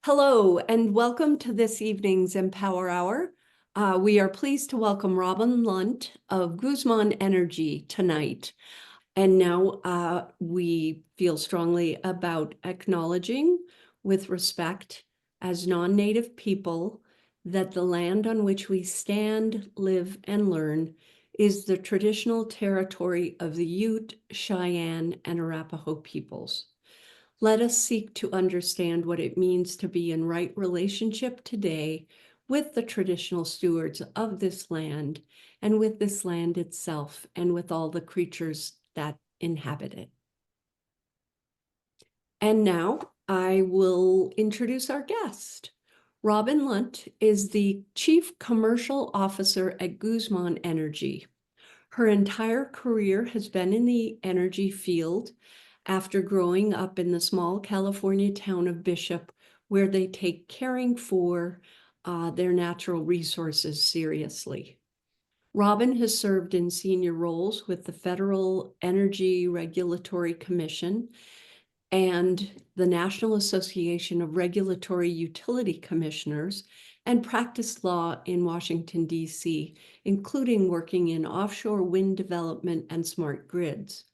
Hello, and welcome to this evening's Empower Hour. We are pleased to welcome Robin Lunt of Guzman Energy tonight. And now we feel strongly about acknowledging, with respect, as non-native people, that the land on which we stand, live, and learn is the traditional territory of the Ute, Cheyenne, and Arapaho peoples. Let us seek to understand what it means to be in right relationship today with the traditional stewards of this land and with this land itself and with all the creatures that inhabit it. And now I will introduce our guest. Robin Lunt is the Chief Commercial Officer at Guzman Energy. Her entire career has been in the energy field after growing up in the small California town of Bishop, where they take caring for their natural resources seriously. Robin has served in senior roles with the Federal Energy Regulatory Commission and the National Association of Regulatory Utility Commissioners, and practiced law in Washington, D.C., including working in offshore wind development and smart grids.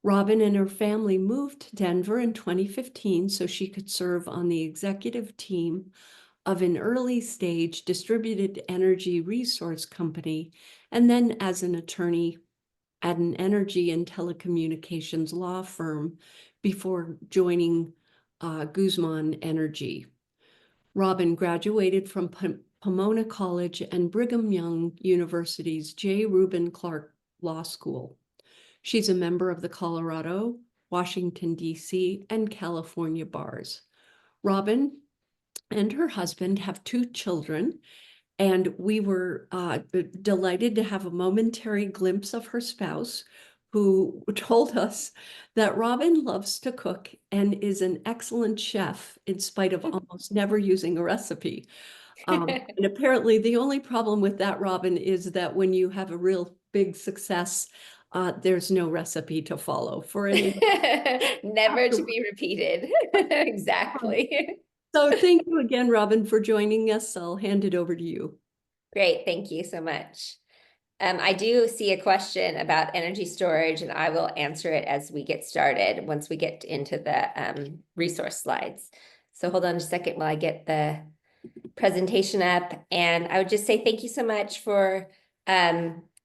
Robin and her family moved to Denver in 2015 so she could serve on the executive team of an early-stage distributed energy resource company, and then as an attorney at an energy and telecommunications law firm before joining Guzman Energy. Robin graduated from Pomona College and Brigham Young University's J. Reuben Clark Law School. She's a member of the Colorado, Washington, D.C., and California bars. Robin and her husband have 2 children, and we were delighted to have a momentary glimpse of her spouse, who told us that Robin loves to cook and is an excellent chef in spite of almost never using a recipe. And apparently the only problem with that, Robin, is that when you have a real big success, there's no recipe to follow for any. Never to be repeated. Exactly. So thank you again, Robin, for joining us. I'll hand it over to you. Great. Thank you so much. I do see a question about energy storage, and I will answer it as we get started once we get into the resource slides. So hold on just a second while I get the presentation up. And I would just say thank you so much for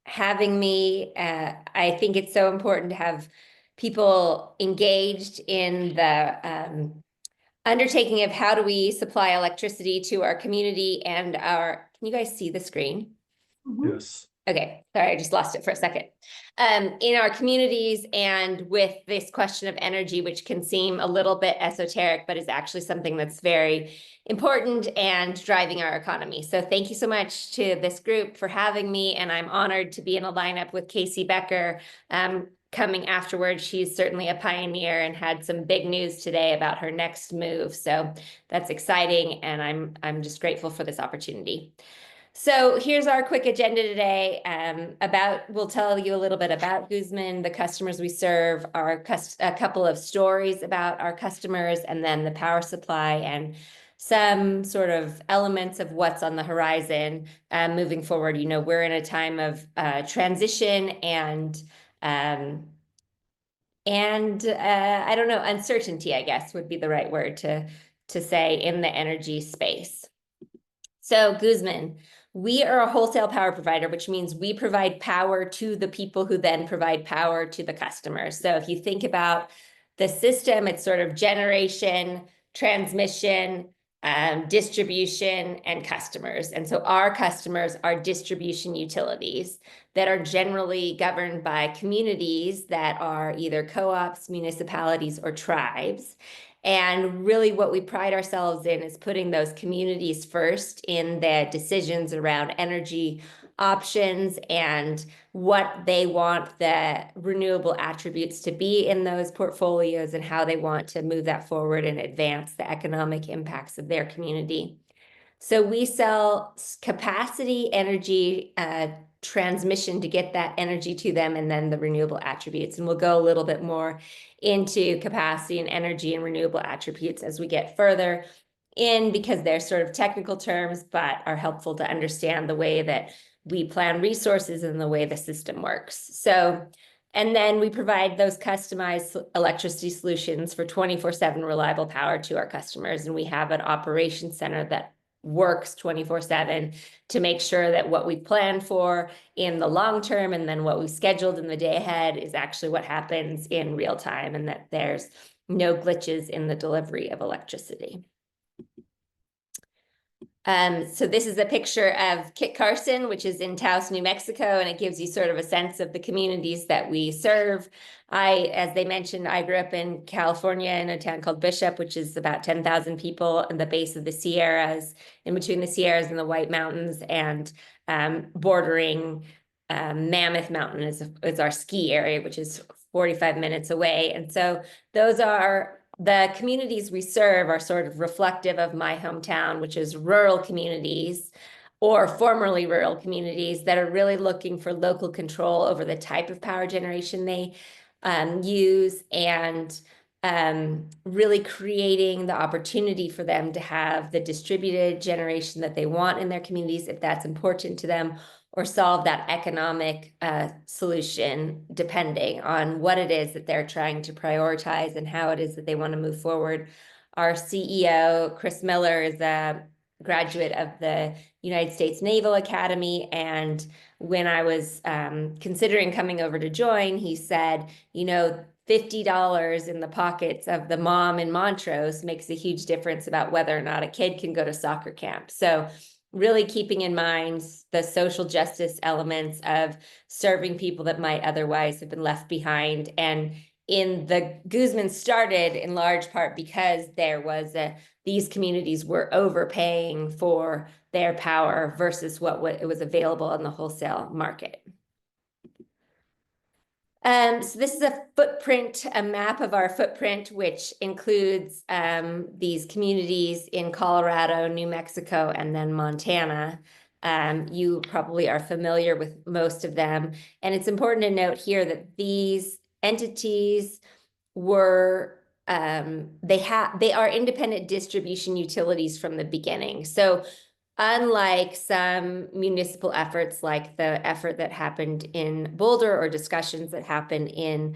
having me. I think it's so important to have people engaged in the undertaking of how do we supply electricity to our community and our, can you guys see the screen? Yes. Okay, sorry, I just lost it for a second. In our communities and with this question of energy, which can seem a little bit esoteric, but is actually something that's very important and driving our economy. So thank you so much to this group for having me, and I'm honored to be in a lineup with Casey Becker coming afterwards. She's certainly a pioneer and had some big news today about her next move. So that's exciting, and I'm just grateful for this opportunity. So here's our quick agenda today. We'll tell you a little bit about Guzman, the customers we serve, a couple of stories about our customers, and then the power supply and some sort of elements of what's on the horizon moving forward. You know, we're in a time of transition and I don't know, uncertainty, I guess would be the right word to say in the energy space. So Guzman, we are a wholesale power provider, which means we provide power to the people who then provide power to the customers. So if you think about the system, it's sort of generation, transmission, distribution, and customers. And so our customers are distribution utilities that are generally governed by communities that are either co-ops, municipalities, or tribes. And really what we pride ourselves in is putting those communities first in their decisions around energy options and what they want the renewable attributes to be in those portfolios and how they want to move that forward and advance the economic impacts of their community. So we sell capacity energy transmission to get that energy to them, and then the renewable attributes. And we'll go a little bit more into capacity and energy and renewable attributes as we get further. in because they're sort of technical terms, but are helpful to understand the way that we plan resources and the way the system works. So, and then we provide those customized electricity solutions for 24/7 reliable power to our customers. And we have an operations center that works 24/7 to make sure that what we plan for in the long term and then what we scheduled in the day ahead is actually what happens in real time, and that there's no glitches in the delivery of electricity. So this is a picture of Kit Carson, which is in Taos, New Mexico, and it gives you sort of a sense of the communities that we serve. As they mentioned, I grew up in California in a town called Bishop, which is about 10,000 people in the base of the Sierras, in between the Sierras and the White Mountains, and bordering Mammoth Mountain is our ski area, which is 45 minutes away. And so those are the communities we serve are sort of reflective of my hometown, which is rural communities or formerly rural communities that are really looking for local control over the type of power generation they use, and really creating the opportunity for them to have the distributed generation that they want in their communities if that's important to them, or solve that economic solution depending on what it is that they're trying to prioritize and how it is that they want to move forward. Our CEO, Chris Miller, is a graduate of the United States Naval Academy, and when I was considering coming over to join, he said, you know, $50 in the pockets of the mom in Montrose makes a huge difference about whether or not a kid can go to soccer camp. So really keeping in mind the social justice elements of serving people that might otherwise have been left behind. And in the Guzman started in large part because there was these communities were overpaying for their power versus what it was available in the wholesale market. So this is a map of our footprint, which includes these communities in Colorado, New Mexico, and then Montana. You probably are familiar with most of them. And it's important to note here that these entities were, they are independent distribution utilities from the beginning. So unlike some municipal efforts, like the effort that happened in Boulder or discussions that happened in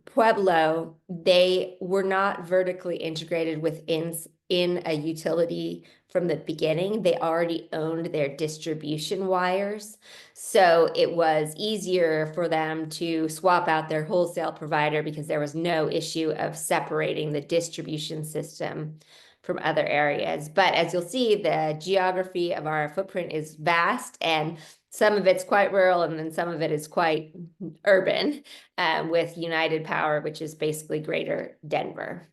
Pueblo, they were not vertically integrated within a utility from the beginning. They already owned their distribution wires. So it was easier for them to swap out their wholesale provider because there was no issue of separating the distribution system from other areas. But as you'll see, the geography of our footprint is vast, and some of it's quite rural, and then some of it is quite urban, with United Power, which is basically greater Denver.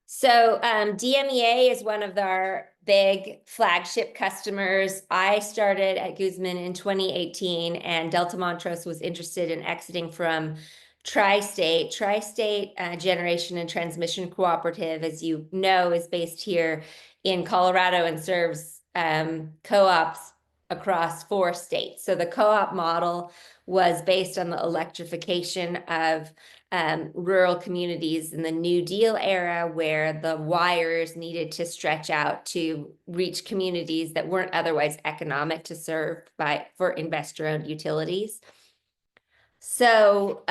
So DMEA is one of our big flagship customers. I started at Guzman in 2018, and Delta-Montrose was interested in exiting from Tri-State. Tri-State Generation and Transmission Cooperative, as you know, is based here in Colorado and serves co-ops across 4 states. So the co-op model was based on the electrification of rural communities in the New Deal era, where the wires needed to stretch out to reach communities that weren't otherwise economic to serve for investor-owned utilities. So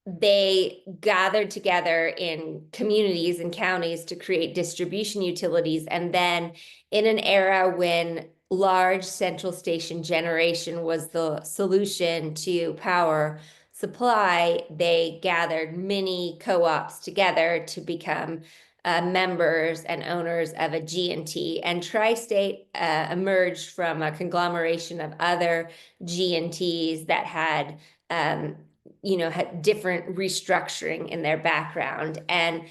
they gathered together in communities and counties to create distribution utilities. And then in an era when large central station generation was the solution to power supply, they gathered many co-ops together to become members and owners of a G&T. And Tri-State emerged from a conglomeration of other G&Ts that had had different restructuring in their background. And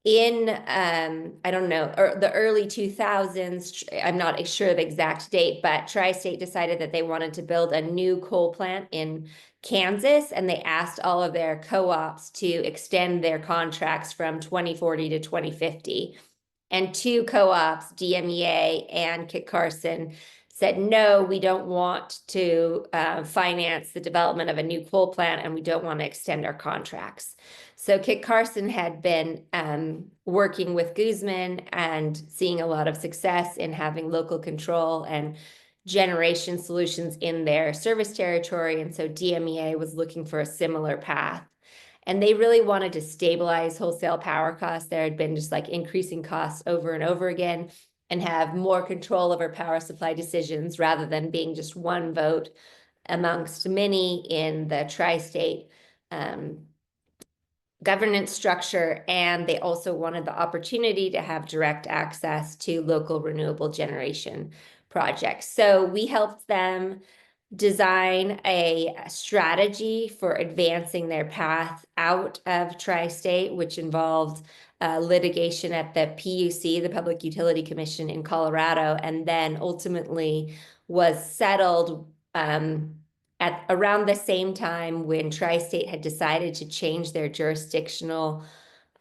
in I don't know, or the early 2000s, I'm not sure the exact date, but Tri-State decided that they wanted to build a new coal plant in Kansas, and they asked all of their co-ops to extend their contracts from 2040 to 2050. And 2 co-ops, DMEA and Kit Carson, said, no, we don't want to finance the development of a new coal plant, and we don't want to extend our contracts. So Kit Carson had been working with Guzman and seeing a lot of success in having local control and generation solutions in their service territory. And so DMEA was looking for a similar path. And they really wanted to stabilize wholesale power costs. There had been just like increasing costs over and over again, and have more control over power supply decisions rather than being just one vote amongst many in the tri-state governance structure. And they also wanted the opportunity to have direct access to local renewable generation projects. So we helped them design a strategy for advancing their path out of tri-state, which involved litigation at the PUC, the Public Utility Commission in Colorado, and then ultimately was settled at around the same time when tri-state had decided to change their jurisdictional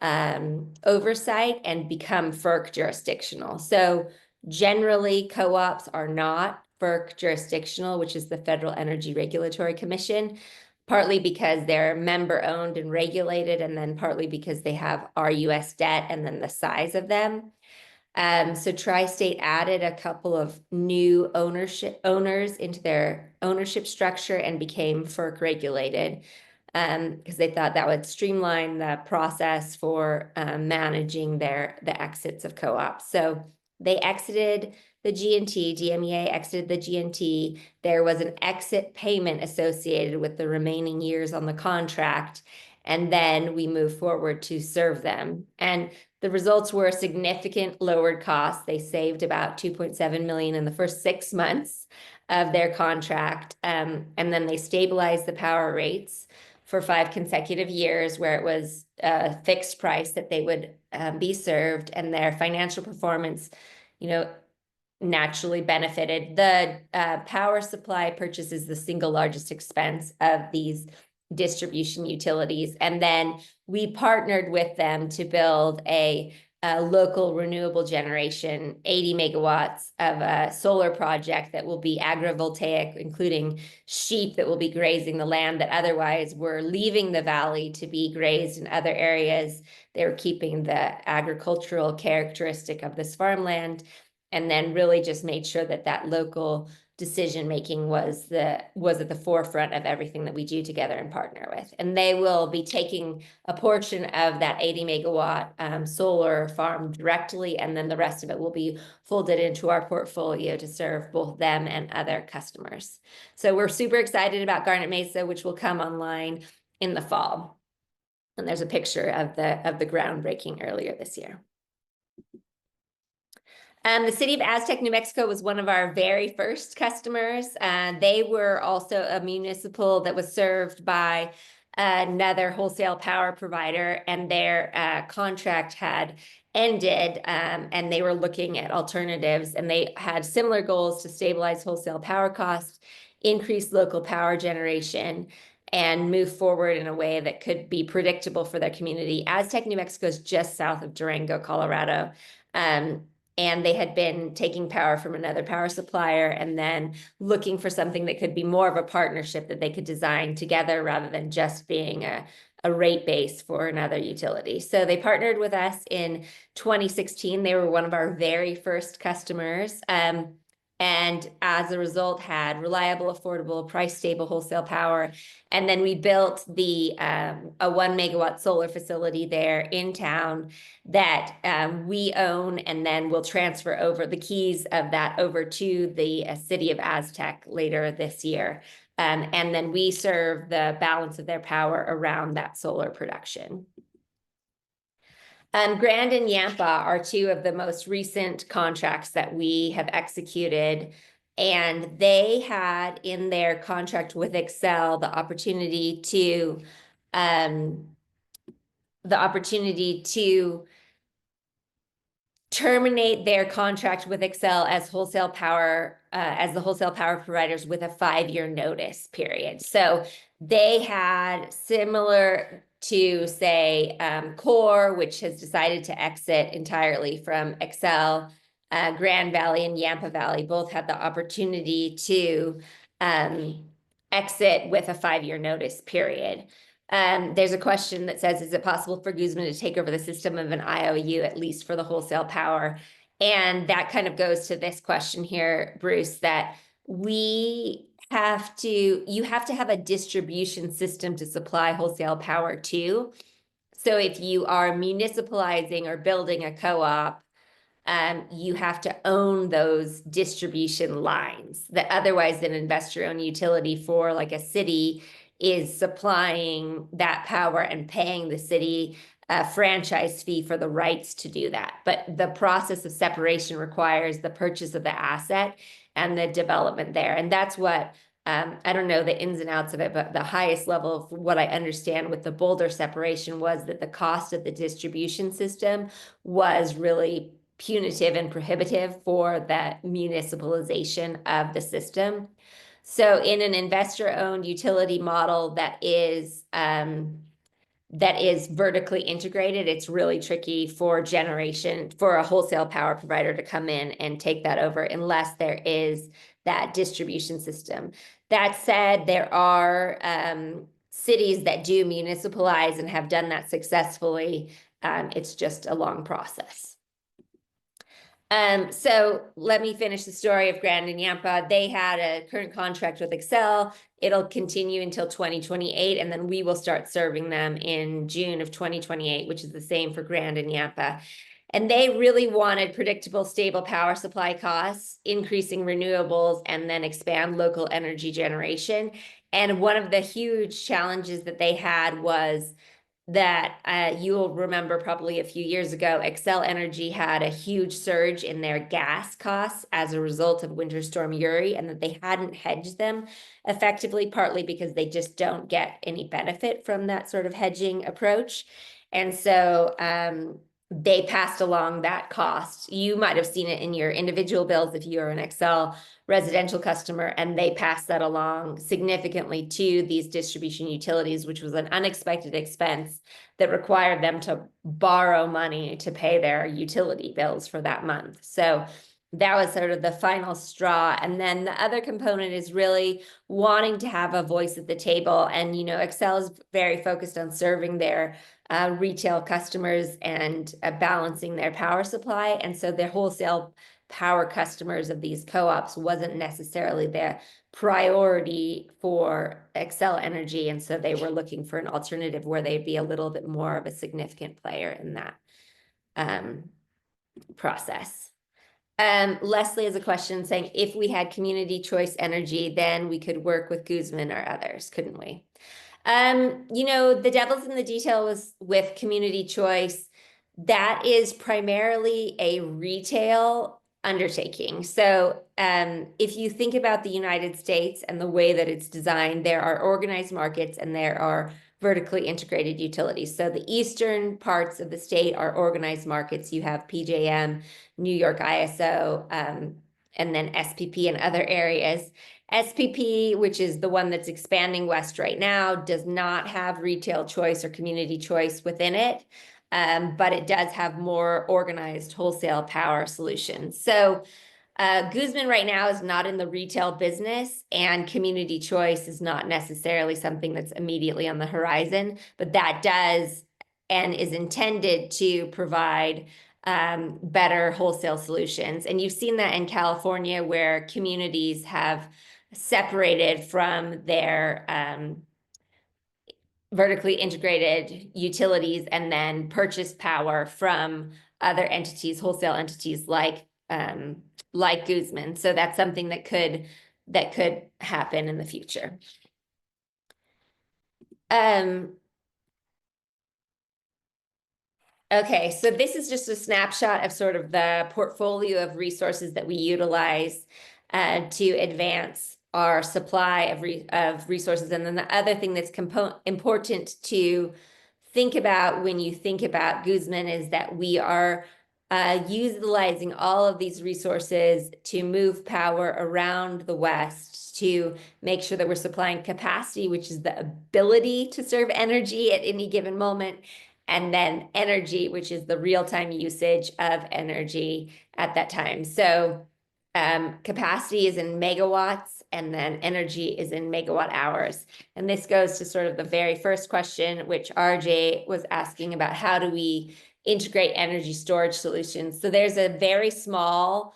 oversight and become FERC jurisdictional. So generally, co-ops are not FERC jurisdictional, which is the Federal Energy Regulatory Commission, partly because they're member-owned and regulated, and then partly because they have RUS debt and then the size of them. So Tri-State added a couple of new owners into their ownership structure and became FERC regulated, because they thought that would streamline the process for managing the exits of co-ops. So they exited the G&T, DMEA exited the G&T. There was an exit payment associated with the remaining years on the contract, and then we moved forward to serve them. And the results were a significant lowered cost. They saved about $2.7 million in the first 6 months of their contract, and then they stabilized the power rates for 5 consecutive years, where it was a fixed price that they would be served, and their financial performance, naturally benefited. The power supply purchase is the single largest expense of these distribution utilities. And then we partnered with them to build a local renewable generation, 80 megawatts of a solar project that will be agrivoltaic, including sheep that will be grazing the land that otherwise were leaving the valley to be grazed in other areas. They were keeping the agricultural characteristic of this farmland, and then really just made sure that that local decision-making was at the forefront of everything that we do together and partner with. And they will be taking a portion of that 80 megawatt solar farm directly, and then the rest of it will be folded into our portfolio to serve both them and other customers. So we're super excited about Garnet Mesa, which will come online in the fall. And there's a picture of the groundbreaking earlier this year. The city of Aztec, New Mexico was one of our very first customers. They were also a municipal that was served by another wholesale power provider, and their contract had ended, and they were looking at alternatives, and they had similar goals to stabilize wholesale power costs, increase local power generation, and move forward in a way that could be predictable for their community. Aztec, New Mexico is just south of Durango, Colorado. And they had been taking power from another power supplier and then looking for something that could be more of a partnership that they could design together rather than just being a rate base for another utility. So they partnered with us in 2016. They were one of our very first customers. And as a result had reliable, affordable, price-stable wholesale power. And then we built a 1 megawatt solar facility there in town that we own, and then we'll transfer over the keys of that over to the city of Aztec later this year. And then we serve the balance of their power around that solar production. Grand and Yampa are 2 of the most recent contracts that we have executed, and they had in their contract with Xcel the opportunity to terminate their contract with Xcel as wholesale power, as the wholesale power providers with a 5-year notice period. So they had similar to say Core, which has decided to exit entirely from Xcel, Grand Valley and Yampa Valley both had the opportunity to exit with a 5-year notice period. There's a question that says, is it possible for Guzman to take over the system of an IOU, at least for the wholesale power? And that kind of goes to this question here, Bruce, that you have to have a distribution system to supply wholesale power too. So if you are municipalizing or building a co-op, you have to own those distribution lines that otherwise an investor-owned utility for like a city is supplying that power and paying the city a franchise fee for the rights to do that. But the process of separation requires the purchase of the asset and the development there. And that's what I don't know the ins and outs of it, but the highest level of what I understand with the Boulder separation was that the cost of the distribution system was really punitive and prohibitive for the municipalization of the system. So in an investor-owned utility model that is vertically integrated, it's really tricky for a wholesale power provider to come in and take that over unless there is that distribution system. That said, there are cities that do municipalize and have done that successfully. It's just a long process. So let me finish the story of Grand and Yampa. They had a current contract with Xcel. It'll continue until 2028, and then we will start serving them in June of 2028, which is the same for Grand and Yampa. And they really wanted predictable, stable power supply costs, increasing renewables, and then expand local energy generation. And one of the huge challenges that they had was that you'll remember probably a few years ago, Xcel Energy had a huge surge in their gas costs as a result of Winter Storm Uri, and that they hadn't hedged them effectively, partly because they just don't get any benefit from that sort of hedging approach. And so they passed along that cost. You might have seen it in your individual bills if you're an Xcel residential customer, and they passed that along significantly to these distribution utilities, which was an unexpected expense that required them to borrow money to pay their utility bills for that month. So that was sort of the final straw. And then the other component is really wanting to have a voice at the table. And, Xcel is very focused on serving their retail customers and balancing their power supply. And so their wholesale power customers of these co-ops wasn't necessarily the priority for Xcel Energy. And so they were looking for an alternative where they'd be a little bit more of a significant player in that process. Leslie has a question saying, if we had community choice energy, then we could work with Guzman or others, couldn't we? The devil's in the detail with community choice. That is primarily a retail undertaking. So if you think about the United States and the way that it's designed, there are organized markets and there are vertically integrated utilities. So the eastern parts of the state are organized markets. You have PJM, New York ISO, and then SPP and other areas. SPP, which is the one that's expanding west right now, does not have retail choice or community choice within it, but it does have more organized wholesale power solutions. So Guzman right now is not in the retail business, and community choice is not necessarily something that's immediately on the horizon, but that does and is intended to provide better wholesale solutions. And you've seen that in California, where communities have separated from their vertically integrated utilities and then purchased power from other entities, wholesale entities like Guzman. So that's something that could happen in the future. Okay, so this is just a snapshot of sort of the portfolio of resources that we utilize to advance our supply of resources. And then the other thing that's important to think about when you think about Guzman is that we are utilizing all of these resources to move power around the West to make sure that we're supplying capacity, which is the ability to serve energy at any given moment, and then energy, which is the real-time usage of energy at that time. So capacity is in megawatts, and then energy is in megawatt hours. And this goes to sort of the very first question, which RJ was asking about, how do we integrate energy storage solutions? So there's a very small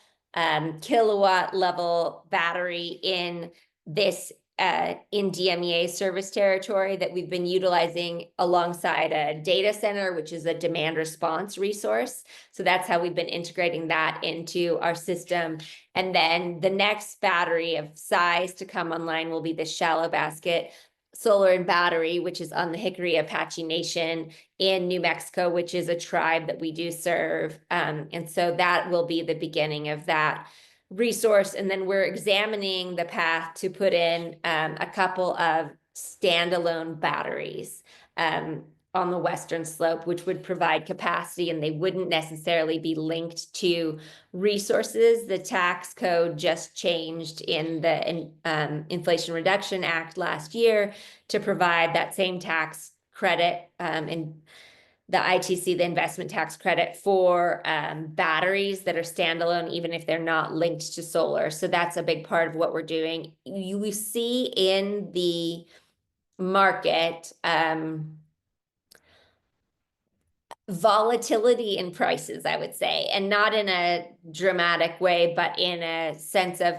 kilowatt level battery in this in DMEA service territory that we've been utilizing alongside a data center, which is a demand response resource. So that's how we've been integrating that into our system. And then the next battery of size to come online will be the shallow basket solar and battery, which is on the Hickory Apache Nation in New Mexico, which is a tribe that we do serve. And so that will be the beginning of that resource. And then we're examining the path to put in a couple of standalone batteries on the western slope, which would provide capacity, and they wouldn't necessarily be linked to resources. The tax code just changed in the Inflation Reduction Act last year to provide that same tax credit in the ITC, the investment tax credit for batteries that are standalone, even if they're not linked to solar. So that's a big part of what we're doing. We see in the market volatility in prices, I would say, and not in a dramatic way, but in a sense of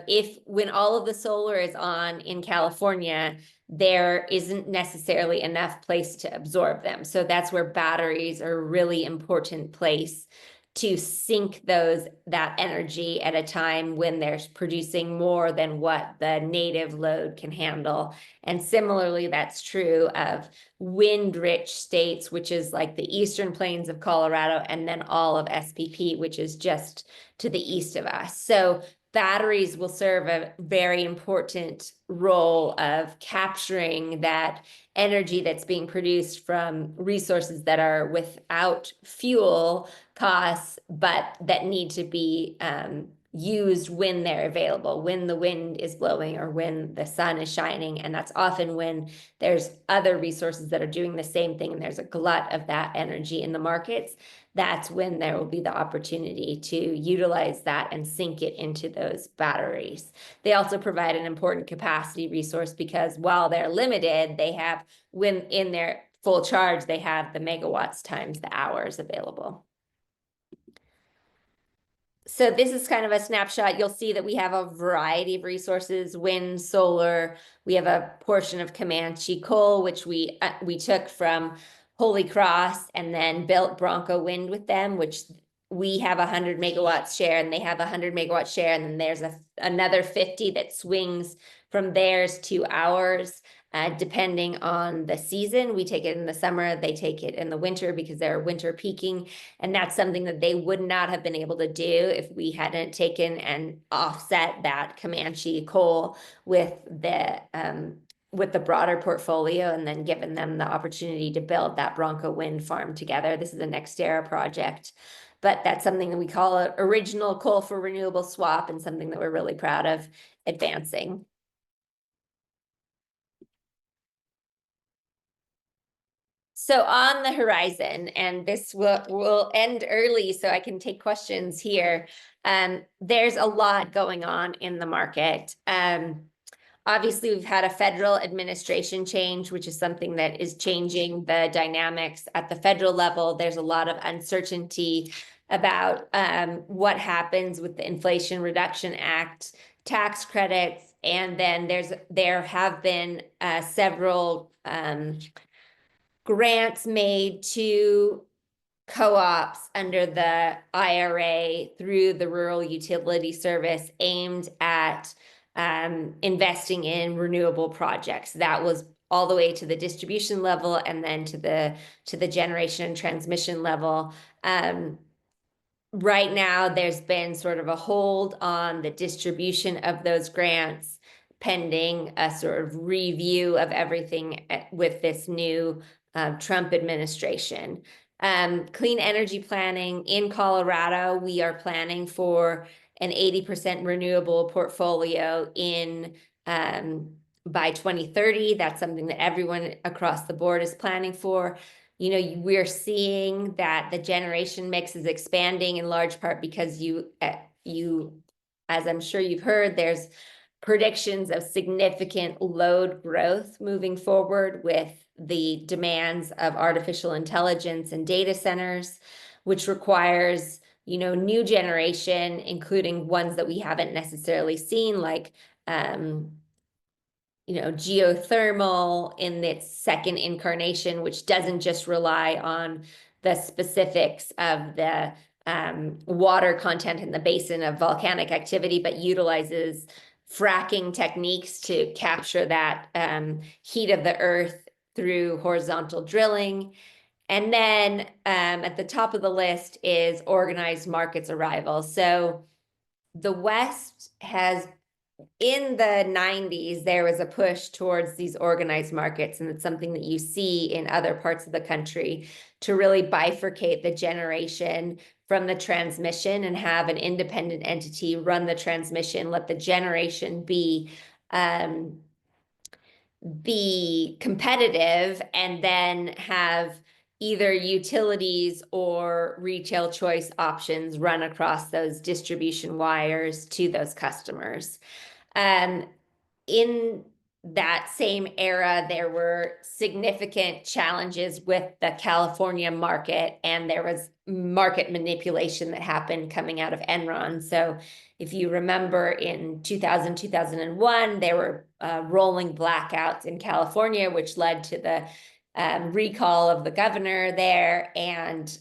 when all of the solar is on in California, there isn't necessarily enough place to absorb them. So that's where batteries are a really important place to sink that energy at a time when they're producing more than what the native load can handle. And similarly, that's true of wind-rich states, which is like the eastern plains of Colorado, and then all of SPP, which is just to the east of us. So batteries will serve a very important role of capturing that energy that's being produced from resources that are without fuel costs, but that need to be used when they're available, when the wind is blowing or when the sun is shining. And that's often when there's other resources that are doing the same thing and there's a glut of that energy in the markets. That's when there will be the opportunity to utilize that and sink it into those batteries. They also provide an important capacity resource because while they're limited, they have, when in their full charge, they have the megawatts times the hours available. So this is kind of a snapshot. You'll see that we have a variety of resources: wind, solar. We have a portion of Comanche coal, which we took from Holy Cross and then built Bronco Wind with them, which we have 100 megawatts share and they have 100 megawatt share. And then there's another 50 that swings from theirs to ours. Depending on the season. We take it in the summer, they take it in the winter because they're winter peaking. And that's something that they would not have been able to do if we hadn't taken and offset that Comanche coal with the broader portfolio and then given them the opportunity to build that Bronco Wind farm together. This is a NextEra project, but that's something that we call an original coal for renewable swap and something that we're really proud of advancing. So on the horizon, and this will end early so I can take questions here. There's a lot going on in the market. Obviously, we've had a federal administration change, which is something that is changing the dynamics at the federal level. There's a lot of uncertainty about what happens with the Inflation Reduction Act tax credits. And then there have been several grants made to co-ops under the IRA through the Rural Utility Service aimed at investing in renewable projects. That was all the way to the distribution level and then to the generation and transmission level. Right now, there's been sort of a hold on the distribution of those grants pending a sort of review of everything with this new Trump administration. Clean energy planning in Colorado, we are planning for an 80% renewable portfolio in by 2030. That's something that everyone across the board is planning for. we're seeing that the generation mix is expanding in large part because as I'm sure you've heard, there's predictions of significant load growth moving forward with the demands of artificial intelligence and data centers, which requires, new generation, including ones that we haven't necessarily seen, like geothermal in its second incarnation, which doesn't just rely on the specifics of the water content in the basin of volcanic activity, but utilizes fracking techniques to capture that heat of the earth through horizontal drilling. And then at the top of the list is organized markets arrival. So the West has, in the 90s, there was a push towards these organized markets, and it's something that you see in other parts of the country, to really bifurcate the generation from the transmission and have an independent entity run the transmission, let the generation be competitive, and then have either utilities or retail choice options run across those distribution wires to those customers. In that same era, there were significant challenges with the California market, and there was market manipulation that happened coming out of Enron. So if you remember, in 2000, 2001, there were rolling blackouts in California, which led to the recall of the governor there, and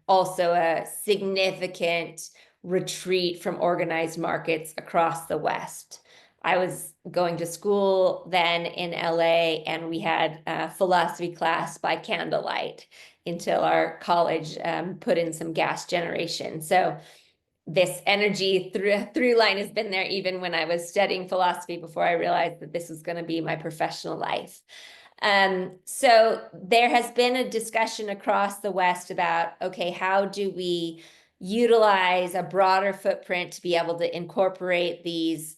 also a significant retreat from organized markets across the West. I was going to school then in LA, and we had a philosophy class by candlelight until our college put in some gas generation. So this energy through line has been there even when I was studying philosophy, before I realized that this was going to be my professional life. So there has been a discussion across the West about, okay, how do we utilize a broader footprint to be able to incorporate these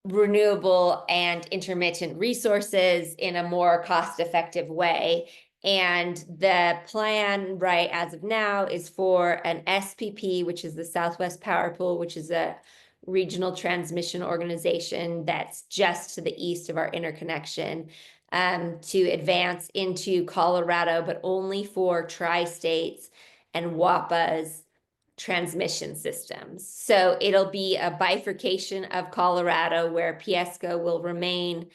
renewable and intermittent resources in a more cost-effective way. And the plan, right, as of now, is for an SPP, which is the Southwest Power Pool, which is a regional transmission organization that's just to the east of our interconnection, to advance into Colorado, but only for tri-states and WAPA's transmission systems. So it'll be a bifurcation of Colorado, where PSCO will remain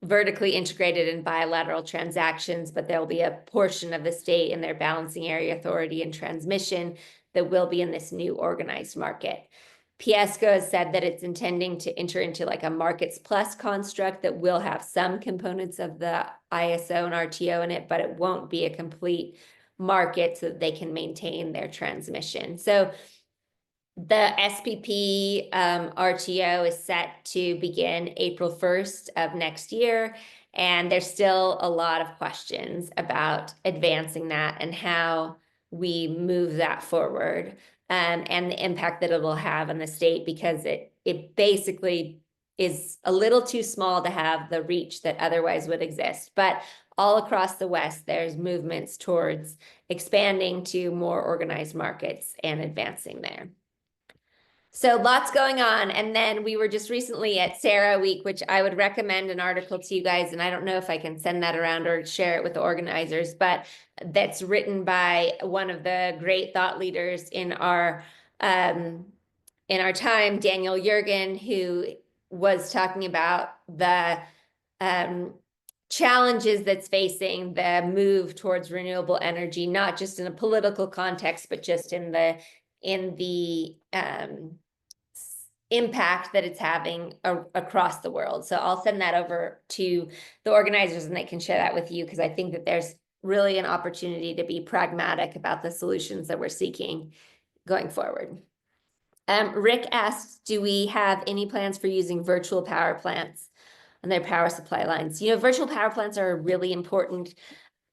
vertically integrated in bilateral transactions, but there'll be a portion of the state in their balancing area authority and transmission that will be in this new organized market. PSCO has said that it's intending to enter into like a markets plus construct that will have some components of the ISO and RTO in it, but it won't be a complete market, so that they can maintain their transmission. So the SPP RTO is set to begin April 1st of next year, and there's still a lot of questions about advancing that and how we move that forward, and the impact that it will have on the state, because it basically is a little too small to have the reach that otherwise would exist. But all across the West, there's movements towards expanding to more organized markets and advancing there. So lots going on. And then we were just recently at Sarah Week, which I would recommend an article to you guys. And I don't know if I can send that around or share it with the organizers, but that's written by one of the great thought leaders in our time, Daniel Yergin, who was talking about the challenges that's facing the move towards renewable energy, not just in a political context, but just in the impact that it's having across the world. So I'll send that over to the organizers, and they can share that with you, because I think that there's really an opportunity to be pragmatic about the solutions that we're seeking going forward. Rick asked, do we have any plans for using virtual power plants on their power supply lines? Virtual power plants are a really important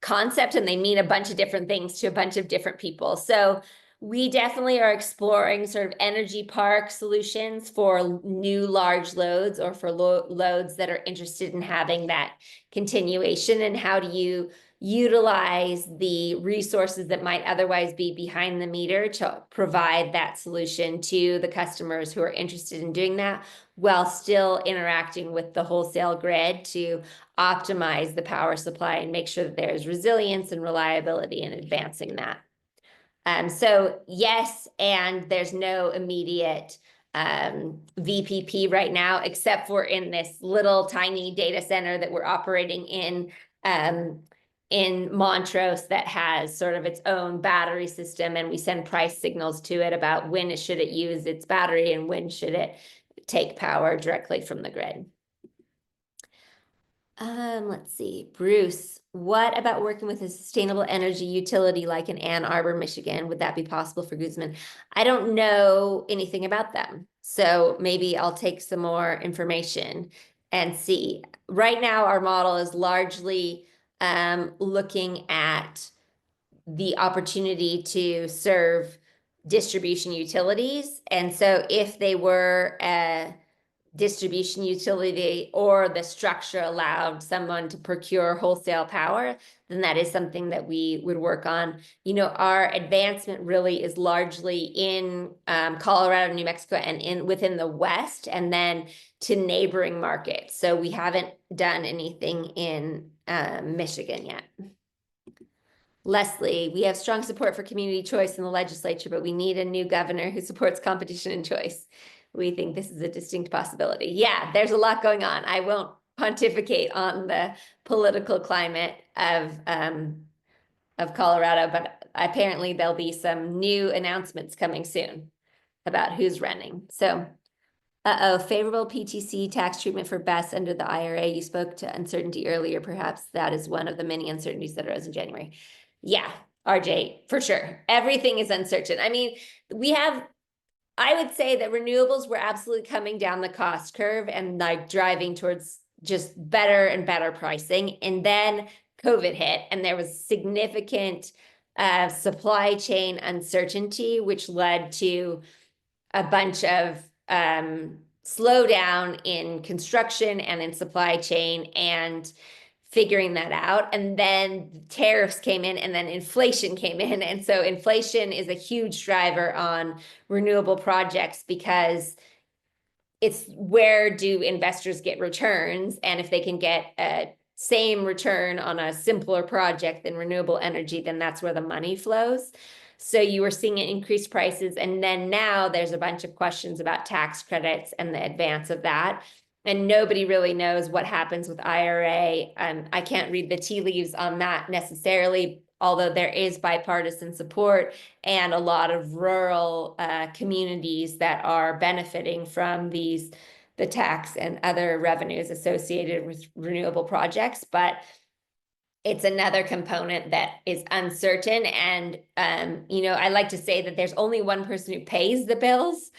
concept, and they mean a bunch of different things to a bunch of different people. So we definitely are exploring sort of energy park solutions for new large loads, or for loads that are interested in having that continuation. And how do you utilize the resources that might otherwise be behind the meter to provide that solution to the customers who are interested in doing that, while still interacting with the wholesale grid to optimize the power supply and make sure that there's resilience and reliability in advancing that. So yes, and there's no immediate VPP right now, except for in this little tiny data center that we're operating in Montrose that has sort of its own battery system, and we send price signals to it about when should it use its battery and when should it take power directly from the grid. Let's see, Bruce, what about working with a sustainable energy utility like in Ann Arbor, Michigan? Would that be possible for Guzman? I don't know anything about them, so maybe I'll take some more information and see. Right now, our model is largely looking at the opportunity to serve distribution utilities. And so if they were a distribution utility or the structure allowed someone to procure wholesale power, then that is something that we would work on. You know, our advancement really is largely in Colorado, New Mexico, and within the West, and then to neighboring markets. So we haven't done anything in Michigan yet. Leslie, we have strong support for community choice in the legislature, but we need a new governor who supports competition and choice. We think this is a distinct possibility. Yeah, there's a lot going on. I won't pontificate on the political climate of Colorado, but apparently there'll be some new announcements coming soon about who's running. So, favorable PTC tax treatment for BESS under the IRA. You spoke to uncertainty earlier. Perhaps that is one of the many uncertainties that arose in January. Yeah, RJ, for sure. Everything is uncertain. I mean, I would say that renewables were absolutely coming down the cost curve and like driving towards just better and better pricing. And then COVID hit and there was significant supply chain uncertainty, which led to a bunch of slowdown in construction and in supply chain and figuring that out. And then tariffs came in and then inflation came in. And so inflation is a huge driver on renewable projects because it's where do investors get returns? And if they can get a same return on a simpler project than renewable energy, then that's where the money flows. So you were seeing increased prices. And then now there's a bunch of questions about tax credits and the advance of that. And nobody really knows what happens with IRA. I can't read the tea leaves on that necessarily, although there is bipartisan support and a lot of rural communities that are benefiting from the tax and other revenues associated with renewable projects. But it's another component that is uncertain. And, you know, I like to say that there's only one person who pays the bills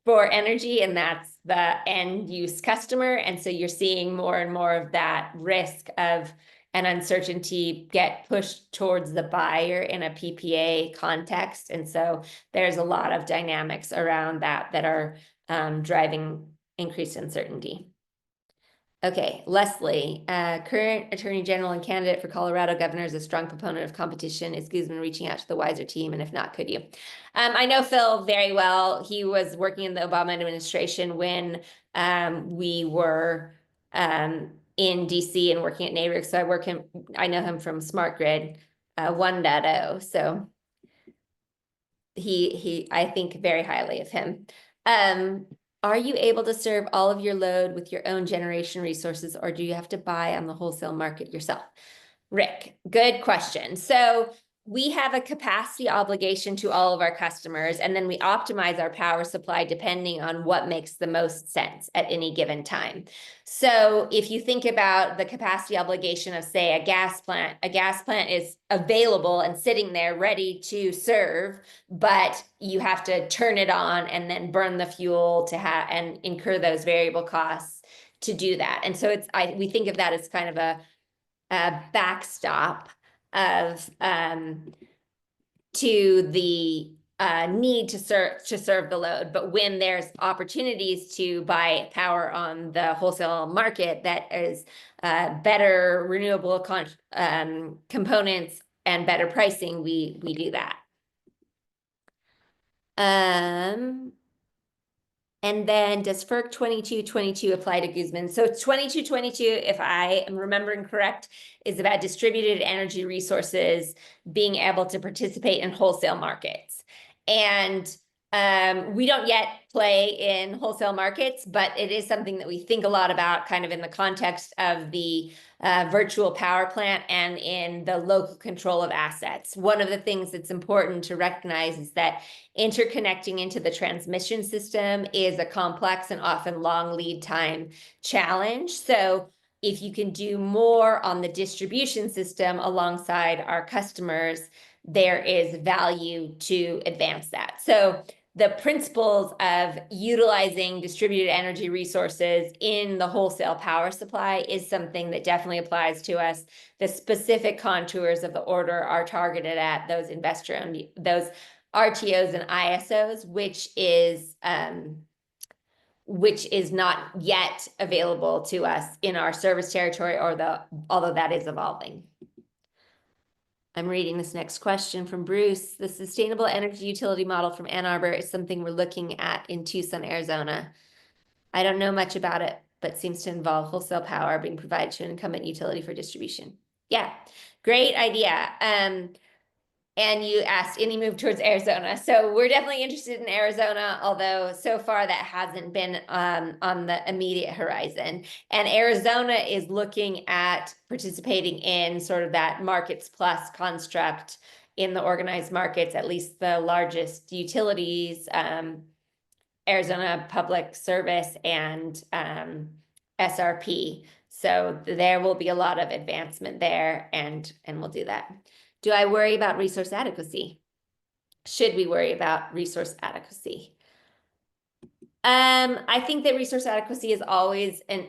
for energy, and that's the end use customer. And so you're seeing more and more of that risk of an uncertainty get pushed towards the buyer in a PPA context. And so there's a lot of dynamics around that that are driving increased uncertainty. Okay, Leslie, current Attorney General and candidate for Colorado governor is a strong proponent of competition. Is Guzman reaching out to the wiser team? And if not, could you? I know Phil very well. He was working in the Obama administration when we were in DC and working at Neighbor. So I know him from Smart Grid 1.0. So I think very highly of him. Are you able to serve all of your load with your own generation resources, or do you have to buy on the wholesale market yourself? Rick, good question. So we have a capacity obligation to all of our customers, and then we optimize our power supply depending on what makes the most sense at any given time. So if you think about the capacity obligation of, say, a gas plant is available and sitting there ready to serve, but you have to turn it on and then burn the fuel to have and incur those variable costs to do that. And so we think of that as kind of a backstop of to the need to serve the load. But when there's opportunities to buy power on the wholesale market that is better renewable components and better pricing, we do that. And then does FERC 2222 apply to Guzman? So 2222, if I am remembering correct, is about distributed energy resources being able to participate in wholesale markets. And we don't yet play in wholesale markets, but it is something that we think a lot about kind of in the context of the virtual power plant and in the local control of assets. One of the things that's important to recognize is that interconnecting into the transmission system is a complex and often long lead time challenge. So if you can do more on the distribution system alongside our customers, there is value to advance that. So the principles of utilizing distributed energy resources in the wholesale power supply is something that definitely applies to us. The specific contours of the order are targeted at those investor-owned, those RTOs and ISOs, which is not yet available to us in our service territory, although that is evolving. I'm reading this next question from Bruce. The sustainable energy utility model from Ann Arbor is something we're looking at in Tucson, Arizona. I don't know much about it, but seems to involve wholesale power being provided to an incumbent utility for distribution. Yeah, great idea. And you asked any move towards Arizona. So we're definitely interested in Arizona, although so far that hasn't been on the immediate horizon. And Arizona is looking at participating in sort of that markets plus construct in the organized markets, at least the largest utilities, Arizona Public Service and SRP. So there will be a lot of advancement there, and we'll do that. Do I worry about resource adequacy? Should we worry about resource adequacy? I think that resource adequacy is always an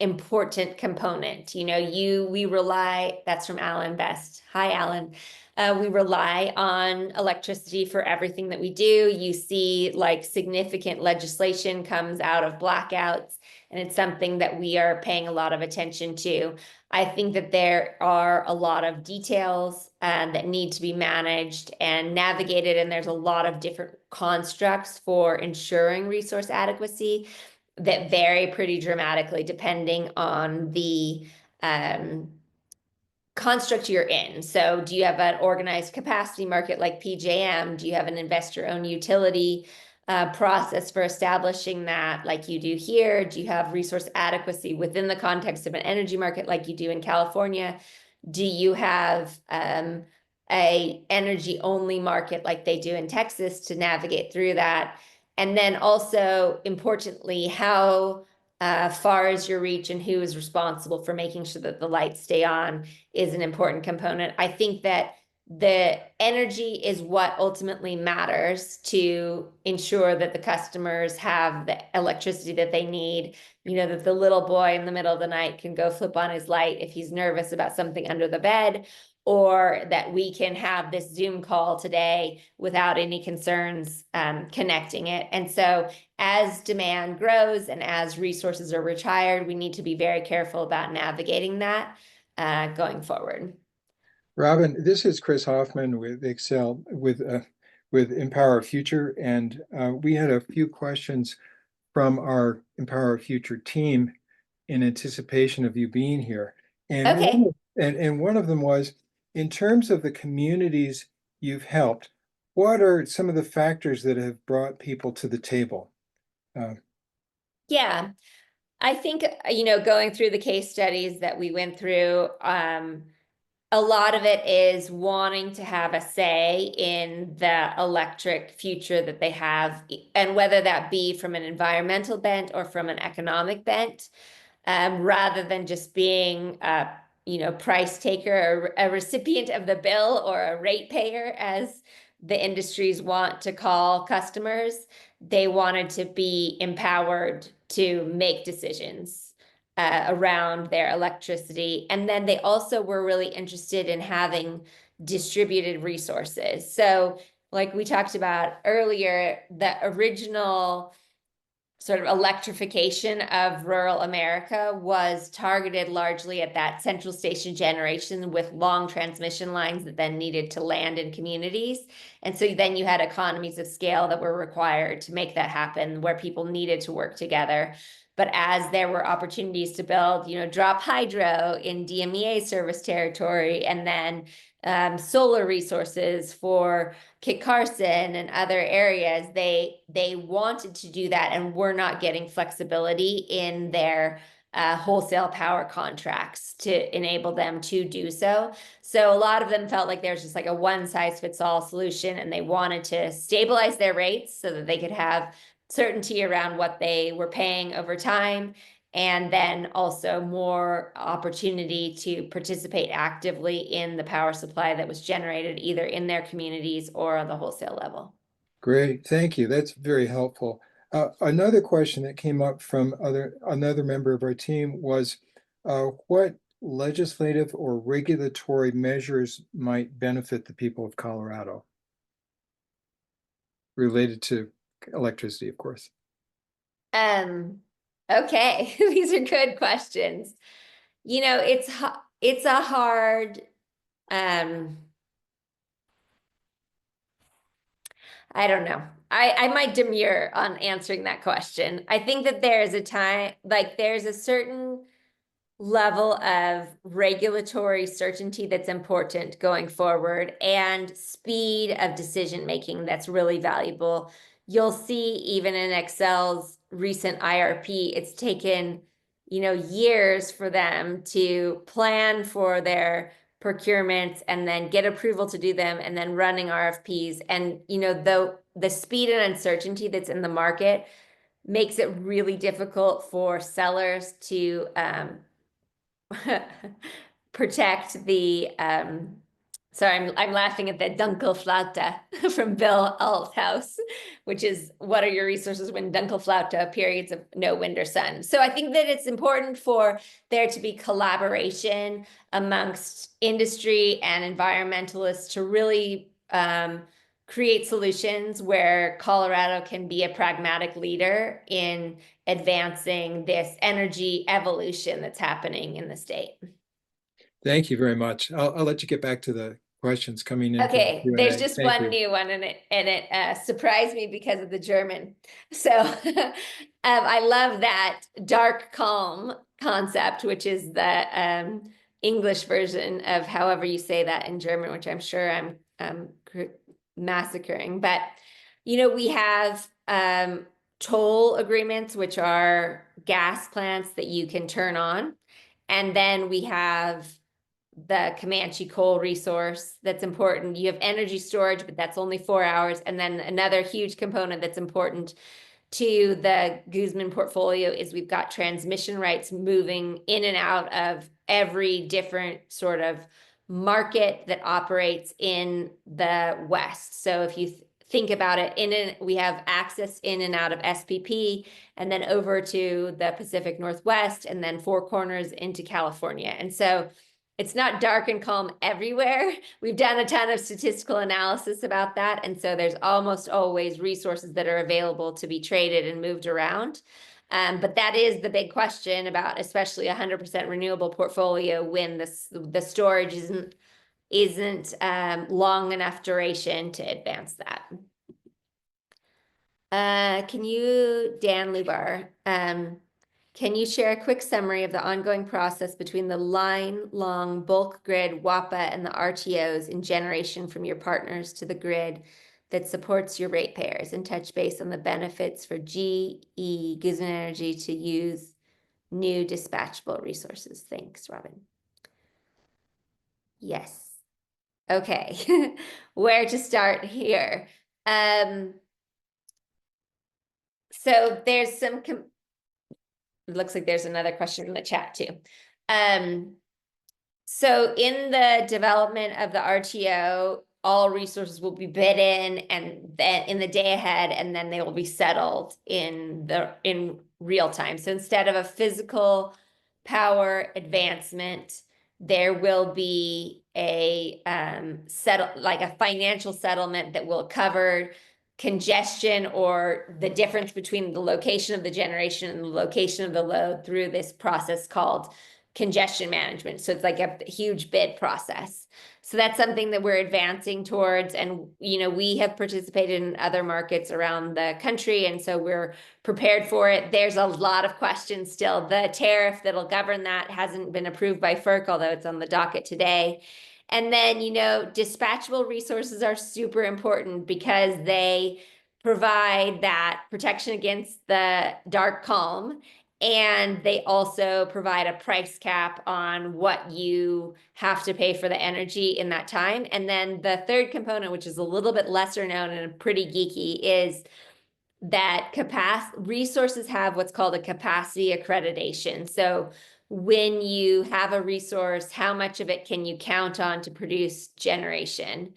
important component. You know, we rely, that's from Alan Best. Hi, Alan. We rely on electricity for everything that we do. You see like significant legislation comes out of blackouts, and it's something that we are paying a lot of attention to. I think that there are a lot of details that need to be managed and navigated, and there's a lot of different constructs for ensuring resource adequacy that vary pretty dramatically depending on the construct you're in. So do you have an organized capacity market like PJM? Do you have an investor-owned utility process for establishing that like you do here? Do you have resource adequacy within the context of an energy market like you do in California? Do you have a energy only market like they do in Texas to navigate through that? And then also importantly, how far is your reach and who is responsible for making sure that the lights stay on is an important component. I think that the energy is what ultimately matters to ensure that the customers have the electricity that they need. You know, that the little boy in the middle of the night can go flip on his light if he's nervous about something under the bed, or that we can have this Zoom call today without any concerns connecting it. And so as demand grows and as resources are retired, we need to be very careful about navigating that going forward. Robin, this is Chris Hoffman with Excel with Empower Future, and we had a few questions from our Empower Future team in anticipation of you being here. And Okay. One of them was, in terms of the communities you've helped, what are some of the factors that have brought people to the table? Yeah, I think, you know, going through the case studies that we went through, a lot of it is wanting to have a say in the electric future that they have, and whether that be from an environmental bent or from an economic bent, rather than just being a, you know, price taker or a recipient of the bill or a ratepayer, as the industries want to call customers. They wanted to be empowered to make decisions around their electricity. And then they also were really interested in having distributed resources. So like we talked about earlier, the original sort of electrification of rural America was targeted largely at that central station generation with long transmission lines that then needed to land in communities. And so then you had economies of scale that were required to make that happen, where people needed to work together. But as there were opportunities to build, drop hydro in DMEA service territory, and then solar resources for Kit Carson and other areas, they wanted to do that and were not getting flexibility in their wholesale power contracts to enable them to do so. So a lot of them felt like there's just like a one-size-fits-all solution, and they wanted to stabilize their rates so that they could have certainty around what they were paying over time, and then also more opportunity to participate actively in the power supply that was generated either in their communities or on the wholesale level. Great, thank you. That's very helpful. Another question that came up from another member of our team was, what legislative or regulatory measures might benefit the people of Colorado related to electricity, of course? Okay, these are good questions. It's a hard, I don't know. I might demur on answering that question. I think that there's a time, like there's a certain level of regulatory certainty that's important going forward, and speed of decision making that's really valuable. You'll see even in Xcel's recent IRP, it's taken, years for them to plan for their procurements and then get approval to do them and then running RFPs. And, the speed and uncertainty that's in the market makes it really difficult for sellers to protect the sorry, I'm laughing at the Dunkelflaute from Bill Althaus, which is, what are your resources when Dunkelflaute, periods of no wind or sun. So I think that it's important for there to be collaboration amongst industry and environmentalists to really create solutions where Colorado can be a pragmatic leader in advancing this energy evolution that's happening in the state. Thank you very much. I'll let you get back to the questions coming in. Okay, From the there's Q&A. just Thank one you. new one, and it surprised me because of the German. So I love that dark calm concept, which is the English version of however you say that in German, which I'm sure I'm massacring. But we have toll agreements, which are gas plants that you can turn on, and then we have the Comanche coal resource that's important. You have energy storage, but that's only 4 hours. And then another huge component that's important to the Guzman portfolio is we've got transmission rights moving in and out of every different sort of market that operates in the West. So if you think about it, we have access in and out of SPP, and then over to the Pacific Northwest, and then Four Corners into California. And so it's not dark and calm everywhere. We've done a ton of statistical analysis about that. And so there's almost always resources that are available to be traded and moved around. But that is the big question about especially 100% renewable portfolio when the storage isn't long enough duration to advance that. Can you, Dan Lubar, can you share a quick summary of the ongoing process between the line-long bulk grid, WAPA, and the RTOs in generation from your partners to the grid that supports your ratepayers, and touch base on the benefits for GE, Guzman Energy, to use new dispatchable resources? Thanks, Robin. Yes. Okay. Where to start here? So there's some it looks like there's another question in the chat too. So in the development of the RTO, all resources will be bid in, and then in the day ahead, and then they will be settled in real time. So instead of a physical power advancement, there will be a like a financial settlement that will cover congestion or the difference between the location of the generation and the location of the load through this process called congestion management. So it's like a huge bid process. So that's something that we're advancing towards. And, we have participated in other markets around the country. And so we're prepared for it. There's a lot of questions still. The tariff that'll govern that hasn't been approved by FERC, although it's on the docket today. And then, dispatchable resources are super important because they provide that protection against the dark calm. And they also provide a price cap on what you have to pay for the energy in that time. And then the third component, which is a little bit lesser known and pretty geeky, is that resources have what's called a capacity accreditation. So when you have a resource, how much of it can you count on to produce generation?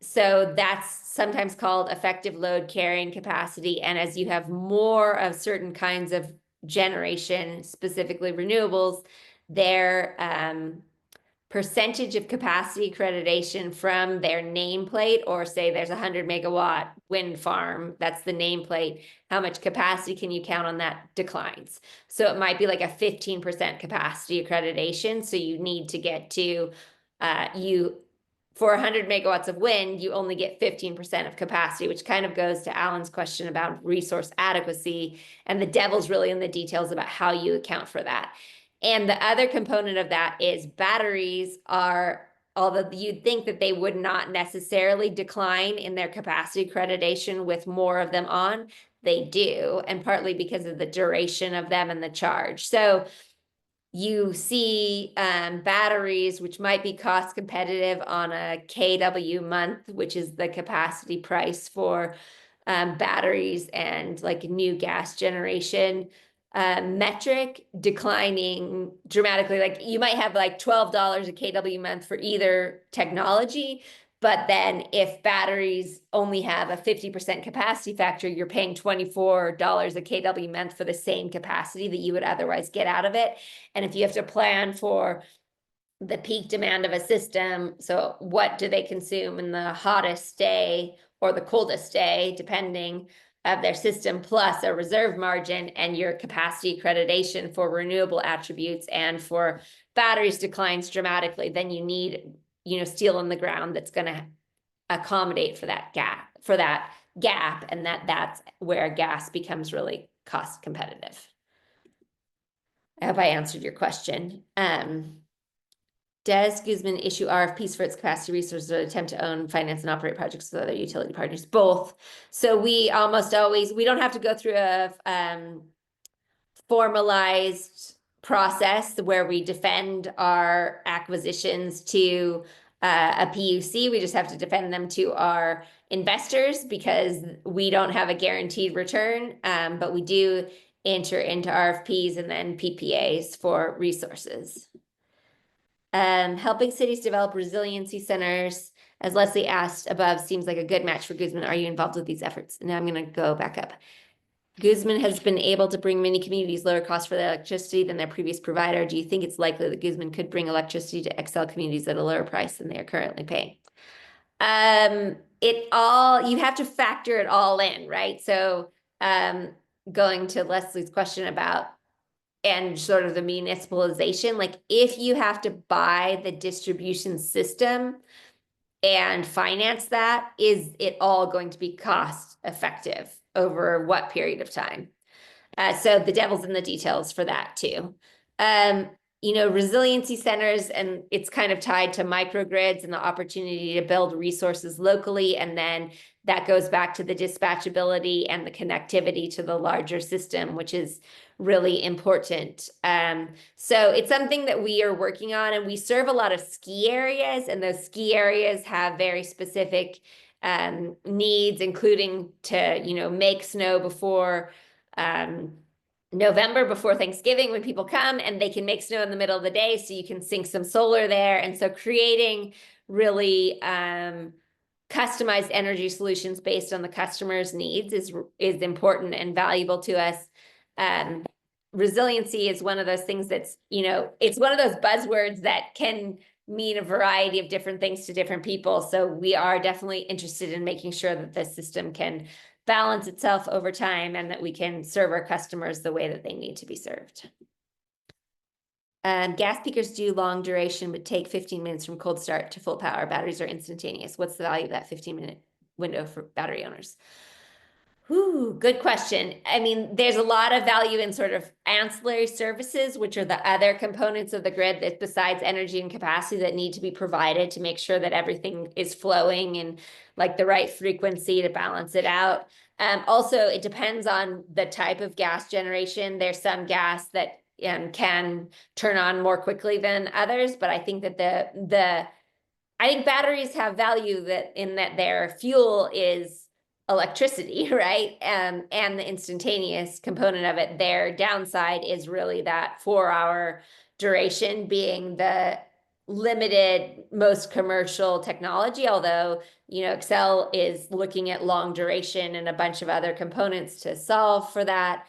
So that's sometimes called effective load carrying capacity. And as you have more of certain kinds of generation, specifically renewables, their percentage of capacity accreditation from their nameplate, or say there's a 100-megawatt wind farm, that's the nameplate, how much capacity can you count on that, declines. So it might be like a 15% capacity accreditation. So you need to get to, for 100 megawatts of wind, you only get 15% of capacity, which kind of goes to Alan's question about resource adequacy. And the devil's really in the details about how you account for that. And the other component of that is batteries are, although you'd think that they would not necessarily decline in their capacity accreditation with more of them on, they do, and partly because of the duration of them and the charge. So you see batteries, which might be cost competitive on a kW month, which is the capacity price for batteries and like new gas generation metric, declining dramatically. Like you might have like $12 a kW month for either technology, but then if batteries only have a 50% capacity factor, you're paying $24 a kW month for the same capacity that you would otherwise get out of it. And if you have to plan for the peak demand of a system, so what do they consume in the hottest day or the coldest day, depending of their system, plus a reserve margin, and your capacity accreditation for renewable attributes and for batteries declines dramatically, then you need, steel in the ground that's going to accommodate for that gap, and that's where gas becomes really cost competitive. I hope I answered your question. Does Guzman issue RFPs for its capacity resources or attempt to own, finance, and operate projects with other utility partners? Both. So we almost always, we don't have to go through a formalized process where we defend our acquisitions to a PUC. We just have to defend them to our investors because we don't have a guaranteed return, but we do enter into RFPs and then PPAs for resources. Helping cities develop resiliency centers, as Leslie asked above, seems like a good match for Guzman. Are you involved with these efforts? Now I'm going to go back up. Guzman has been able to bring many communities lower cost for their electricity than their previous provider. Do you think it's likely that Guzman could bring electricity to XL communities at a lower price than they are currently paying? You have to factor it all in, right? So going to Leslie's question about and sort of the municipalization, like if you have to buy the distribution system and finance that, is it all going to be cost effective over what period of time? So the devil's in the details for that too. Resiliency centers, and it's kind of tied to microgrids and the opportunity to build resources locally. And then that goes back to the dispatchability and the connectivity to the larger system, which is really important. So it's something that we are working on, and we serve a lot of ski areas, and those ski areas have very specific needs, including to, make snow before November, before Thanksgiving, when people come, and they can make snow in the middle of the day, so you can sink some solar there. And so creating really customized energy solutions based on the customer's needs is important and valuable to us. Resiliency is one of those things that's, it's one of those buzzwords that can mean a variety of different things to different people. So we are definitely interested in making sure that the system can balance itself over time and that we can serve our customers the way that they need to be served. Gas peakers do long duration, but take 15 minutes from cold start to full power. Batteries are instantaneous. What's the value of that 15-minute window for battery owners? Ooh, good question. I mean, there's a lot of value in sort of ancillary services, which are the other components of the grid that besides energy and capacity that need to be provided to make sure that everything is flowing in like the right frequency to balance it out. Also, it depends on the type of gas generation. There's some gas that can turn on more quickly than others, but I think that I think batteries have value that in that their fuel is electricity, right? And the instantaneous component of it, their downside is really that 4-hour duration being the limited, most commercial technology, although, you know, Excel is looking at long duration and a bunch of other components to solve for that.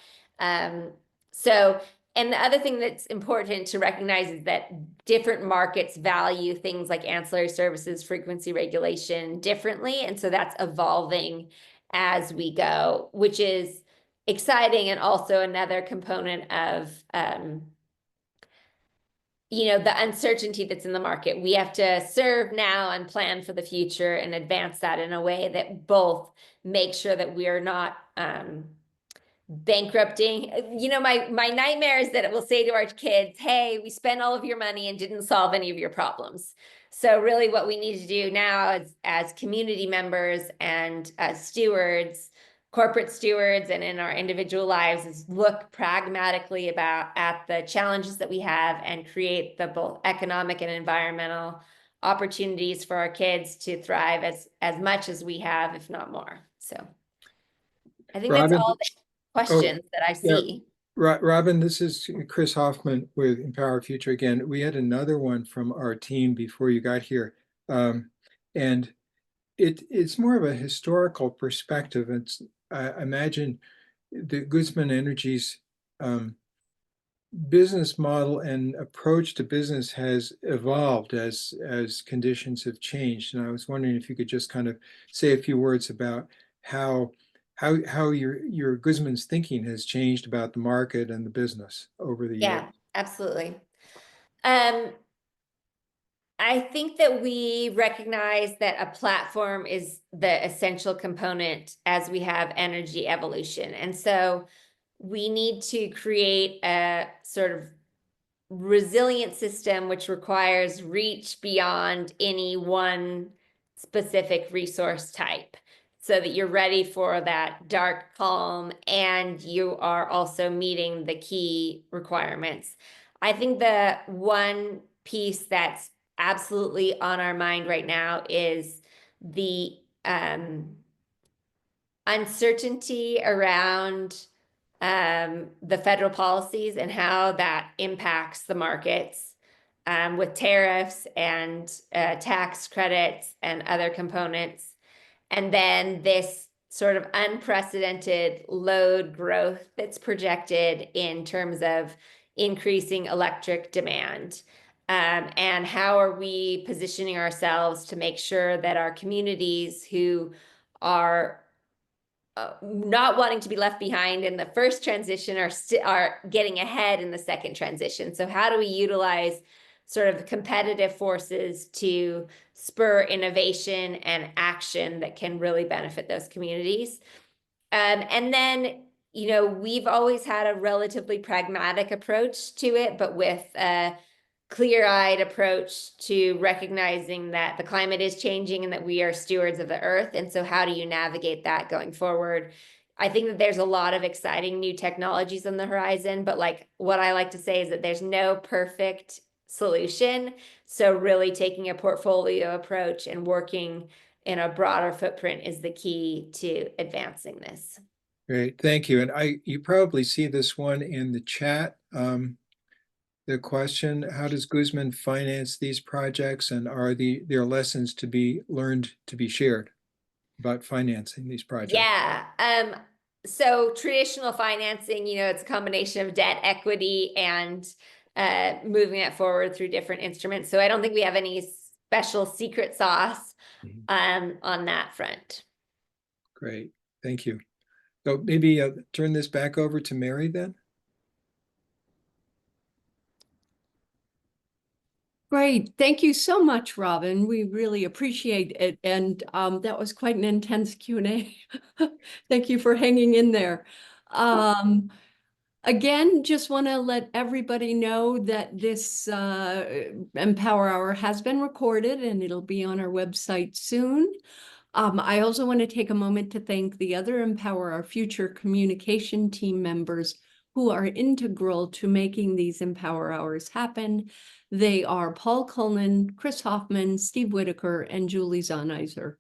And the other thing that's important to recognize is that different markets value things like ancillary services, frequency regulation differently. And so that's evolving as we go, which is exciting and also another component of, you know, the uncertainty that's in the market. We have to serve now and plan for the future and advance that in a way that both make sure that we are not bankrupting. You know, my nightmare is that it will say to our kids, hey, we spent all of your money and didn't solve any of your problems. So really what we need to do now as community members and as stewards, corporate stewards, and in our individual lives is look pragmatically at the challenges that we have and create the both economic and environmental opportunities for our kids to thrive as much as we have, if not more. So I think that's Robin, all the questions that I yeah. see. Robin, this is Chris Hoffman with Empower Future again. We had another one from our team before you got here. And it's more of a historical perspective. I imagine the Guzman Energy's business model and approach to business has evolved as conditions have changed. And I was wondering if you could just kind of say a few words about how your Guzman's thinking has changed about the market and the business over the years. Yeah, absolutely. I think that we recognize that a platform is the essential component as we have energy evolution. And so we need to create a sort of resilient system which requires reach beyond any one specific resource type so that you're ready for that dark calm and you are also meeting the key requirements. I think the one piece that's absolutely on our mind right now is the uncertainty around the federal policies and how that impacts the markets with tariffs and tax credits and other components. And then this sort of unprecedented load growth that's projected in terms of increasing electric demand. And how are we positioning ourselves to make sure that our communities who are not wanting to be left behind in the first transition are getting ahead in the second transition. So how do we utilize sort of competitive forces to spur innovation and action that can really benefit those communities? And then, you know, we've always had a relatively pragmatic approach to it, but with a clear-eyed approach to recognizing that the climate is changing and that we are stewards of the earth. And so how do you navigate that going forward? I think that there's a lot of exciting new technologies on the horizon, but like what I like to say is that there's no perfect solution. So really taking a portfolio approach and working in a broader footprint is the key to advancing this. Great, thank you. And you probably see this one in the chat. The question, how does Guzman finance these projects, and are there lessons to be learned to be shared about financing these projects? Yeah. So traditional financing, you know, it's a combination of debt, equity, and moving it forward through different instruments. So I don't think we have any special secret sauce on that front. Great, thank you. So maybe turn this back over to Mary then. Great. Thank you so much, Robin. We really appreciate it. And that was quite an intense Q&A. Thank you for hanging in there. Again, just want to let everybody know that this Empower Hour has been recorded and it'll be on our website soon. I also want to take a moment to thank the other Empower Our Future communication team members who are integral to making these Empower Hours happen. They are Paul Cullen, Chris Hoffman, Steve Whitaker, and Julie Zahniser.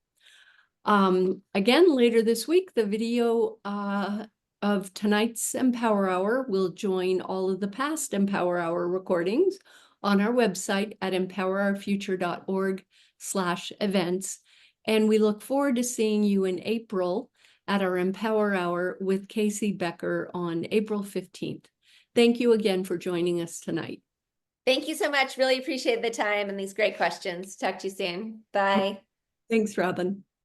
Again, later this week, the video of tonight's Empower Hour will join all of the past Empower Hour recordings on our website at empowerourfuture.org/events. And we look forward to seeing you in April at our Empower Hour with Casey Becker on April 15th. Thank you again for joining us tonight. Thank you so much. Really appreciate the time and these great questions. Talk to you soon. Bye. Thanks, Robin.